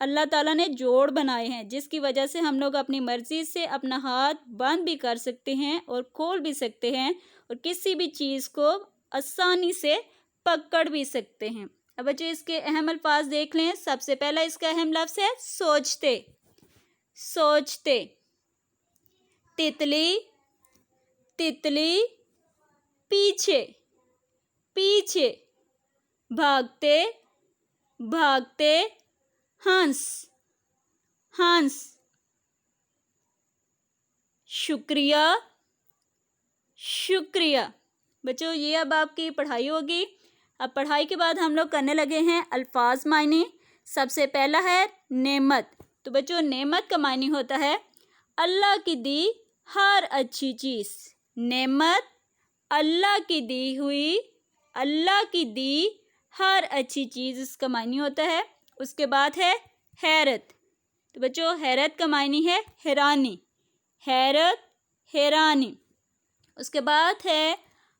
اللہ تعالیٰ نے جوڑ بنائے ہیں، جس کی وجہ سے ہم لوگ اپنی مرضی سے اپنا ہاتھ بند بھی کر سکتے ہیں اور کھول بھی سکتے ہیں اور کسی بھی چیز کو آسانی سے پکڑ بھی سکتے ہیں۔ اب بچے اس کے اہم الفاظ دیکھ لیں۔ سب سے پہلا اس کا اہم لفظ ہے سوچتے، سوچتے۔ تتلی، تتلی، پیچھے، پیچھے۔ بھاگتے، بھاگتے، ہنس، ہنس۔ شکریہ، شکریہ۔ بچوں یہ اب آپ کی پڑھائی ہوگی۔ اب پڑھائی کے بعد ہم لوگ کرنے لگے ہیں الفاظ معنی۔ سب سے پہلا ہے نعمت۔ تو بچوں نعمت کا معنی ہوتا ہے اللہ کی دی ہر اچھی چیز۔ نعمت اللہ کی دی ہوئی، اللہ کی دی ہر اچھی چیز، اس کا معنی ہوتا ہے۔ اس کے بعد ہے حیرت۔ تو بچوں حیرت کا معنی ہے حیرانی، حیرت، حیرانی۔ اس کے بعد ہے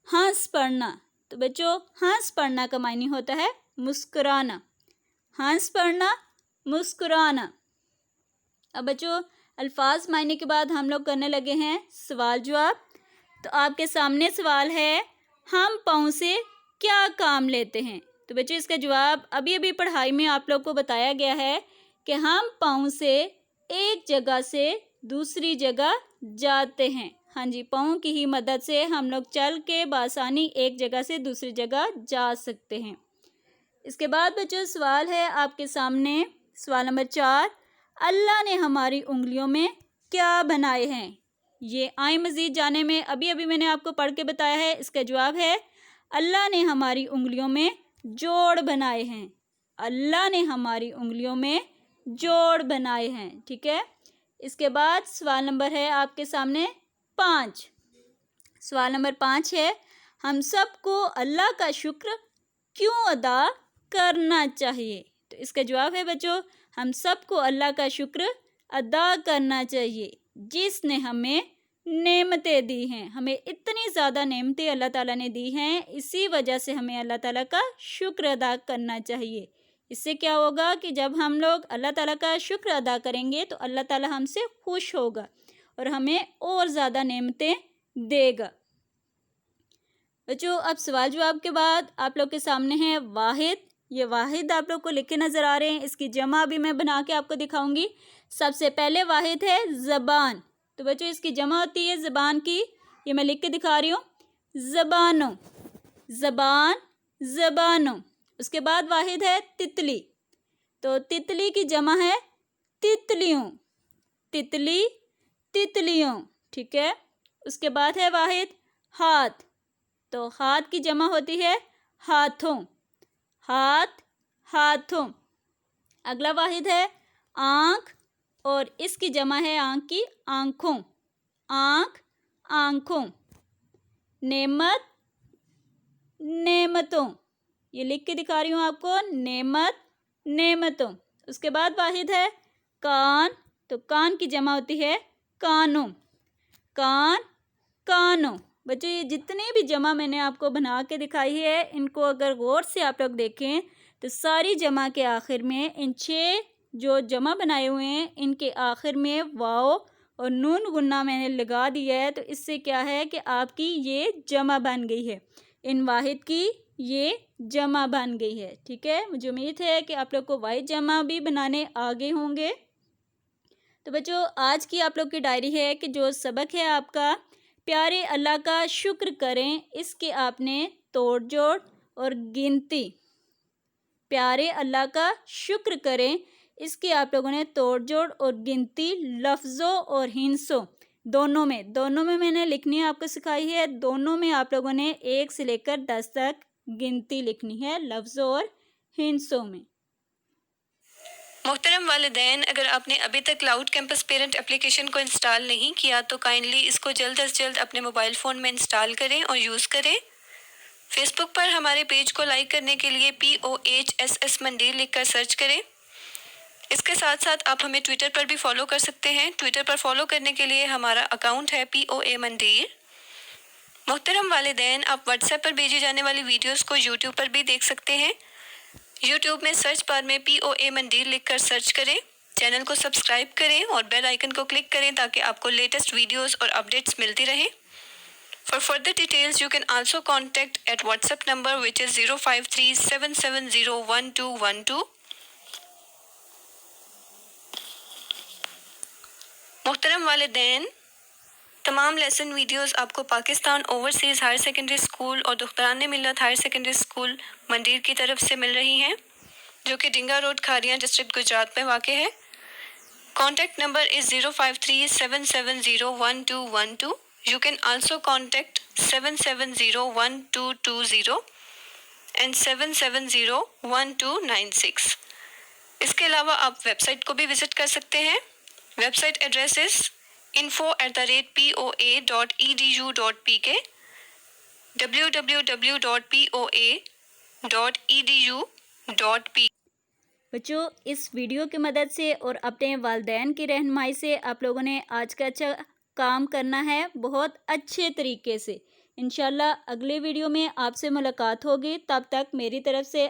ہنس پڑھنا۔ تو بچوں ہنس پڑھنا کا معنی ہوتا ہے مسکرانا، ہنس پڑھنا، مسکرانا۔ اب بچوں الفاظ معنی کے بعد ہم لوگ کرنے لگے ہیں سوال جواب۔ تو آپ کے سامنے سوال ہے ہم پاؤں سے کیا کام لیتے ہیں؟ تو بچوں اس کا جواب ابھی پڑھائی میں آپ لوگ کو بتایا گیا ہے کہ ہم پاؤں سے ایک جگہ سے دوسری جگہ جاتے ہیں۔ ہاں جی، پاؤں کی ہی مدد سے ہم لوگ چل کے بآسانی ایک جگہ سے دوسری جگہ جا سکتے ہیں۔ اس کے بعد بچوں سوال ہے آپ کے سامنے، سوال نمبر 4، اللہ نے ہماری انگلیوں میں کیا بنائے ہیں؟ یہ آئیں مزید جانے میں ابھی میں نے آپ کو پڑھ کے بتایا ہے۔ اس کا جواب ہے اللہ نے ہماری انگلیوں میں جوڑ بنائے ہیں، اللہ نے ہماری انگلیوں میں جوڑ بنائے ہیں۔ ٹھیک ہے۔ اس کے بعد سوال نمبر ہے آپ کے سامنے 5۔ سوال نمبر 5 ہے ہم سب کو اللہ کا شکر کیوں ادا کرنا چاہیے؟ تو اس کا جواب ہے بچوں ہم سب کو اللہ کا شکر ادا کرنا چاہیے جس نے ہمیں نعمتیں دی ہیں۔ ہمیں اتنی زیادہ نعمتیں اللہ تعالیٰ نے دی ہیں، اسی وجہ سے ہمیں اللہ تعالیٰ کا شکر ادا کرنا چاہیے۔ اس سے کیا ہوگا کہ جب ہم لوگ اللہ تعالیٰ کا شکر ادا کریں گے تو اللہ تعالیٰ ہم سے خوش ہوگا اور ہمیں اور زیادہ نعمتیں دے گا۔ بچوں اب سوال جواب کے بعد آپ لوگ کے سامنے ہے واحد۔ یہ واحد آپ لوگ کو لکھے نظر آ رہے ہیں، اس کی جمع بھی میں بنا کے آپ کو دکھاؤں گی۔ سب سے پہلے واحد ہے زبان۔ تو بچوں اس کی جمع ہوتی ہے زبان کی، یہ میں لکھ کے دکھا رہی ہوں، زبانوں، زبان، زبانوں۔ اس کے بعد واحد ہے تتلی۔ تو تتلی کی جمع ہے تتلیوں، تتلی، تتلیوں۔ ٹھیک ہے۔ اس کے بعد ہے واحد ہاتھ۔ تو ہاتھ کی جمع ہوتی ہے ہاتھوں، ہاتھ، ہاتھوں۔ اگلا واحد ہے آنکھ، اور اس کی جمع ہے آنکھ کی آنکھوں، آنکھ، آنکھوں۔ نعمت، نعمتوں۔ یہ لکھ کے دکھا رہی ہوں آپ کو، نعمت، نعمتوں۔ اس کے بعد واحد ہے کان۔ تو کان کی جمع ہوتی ہے کانوں، کان، کانوں۔ بچوں یہ جتنی بھی جمع میں نے آپ کو بنا کے دکھائی ہے، ان کو اگر غور سے آپ لوگ دیکھیں تو ساری جمع کے آخر میں ان 6 جو جمع بنائے ہوئے ہیں ان کے آخر میں واو اور نون غنہ میں نے لگا دیا ہے۔ تو اس سے کیا ہے کہ آپ کی یہ جمع بن گئی ہے، ان واحد کی یہ جمع بن گئی ہے۔ ٹھیک ہے۔ مجھے امید ہے کہ آپ لوگ کو واحد جمع بھی بنانے آگے ہوں گے۔ تو بچوں آج کی آپ لوگ کی ڈائری ہے کہ جو سبق ہے آپ کا پیارے اللہ کا شکر کریں، اس کے آپ نے توڑ جوڑ اور گنتی، پیارے اللہ کا شکر کریں، اس کے آپ لوگوں نے توڑ جوڑ اور گنتی لفظوں اور ہندسوں دونوں میں نے لکھنی آپ کو سکھائی ہے۔ دونوں میں آپ لوگوں نے 1 سے لے کر 10 تک گنتی لکھنی ہے لفظوں اور ہندسوں میں۔ محترم والدین، اگر آپ نے ابھی تک کلاؤڈ کیمپس پیرنٹ اپلیکیشن کو انسٹال نہیں کیا تو کائنڈلی اس کو جلد از جلد اپنے موبائل فون میں انسٹال کریں اور یوز کریں۔ فیس بک پر ہمارے پیج کو لائک کرنے کے لیے POHSS مندیر لکھ کر سرچ کریں۔ اس کے ساتھ ساتھ آپ ہمیں ٹویٹر پر بھی فالو کر سکتے ہیں۔ ٹویٹر پر فالو کرنے کے لیے ہمارا اکاؤنٹ ہے POA مندیر۔ محترم والدین، آپ واٹس ایپ پر بھیجی جانے والی ویڈیوز کو یوٹیوب پر بھی دیکھ سکتے ہیں۔ یوٹیوب میں سرچ بار میں POA مندیر لکھ کر سرچ کریں، چینل کو سبسکرائب کریں اور بیل آئیکن کو کلک کریں تاکہ آپ کو لیٹسٹ ویڈیوز اور اپڈیٹس ملتی رہیں۔ For further details, you can also contact at WhatsApp number which is 053-770-1212. محترم والدین، تمام لیسن ویڈیوز آپ کو Pakistan overseas higher secondary school اور دختران ملت ہائر سیکنڈری اسکول مندیر کی طرف سے مل رہی ہیں، جو کہ ڈنگا روڈ کھاریاں ڈسٹرکٹ گجرات میں واقع ہے۔ Contact number is 053-770-1212. You can also contact 770-1220 and 770-1296. اس کے علاوہ آپ ویب سائٹ کو بھی وزٹ کر سکتے ہیں۔ Website address is info@poa.edu.pk www.poa.edu.pk۔ بچوں، اس ویڈیو کی مدد سے اور اپنے والدین کی رہنمائی سے آپ لوگوں نے آج کا اچھا کام کرنا ہے بہت اچھے طریقے سے۔ انشاءاللہ اگلے ویڈیو میں آپ سے ملاقات ہوگی، تب تک میری طرف سے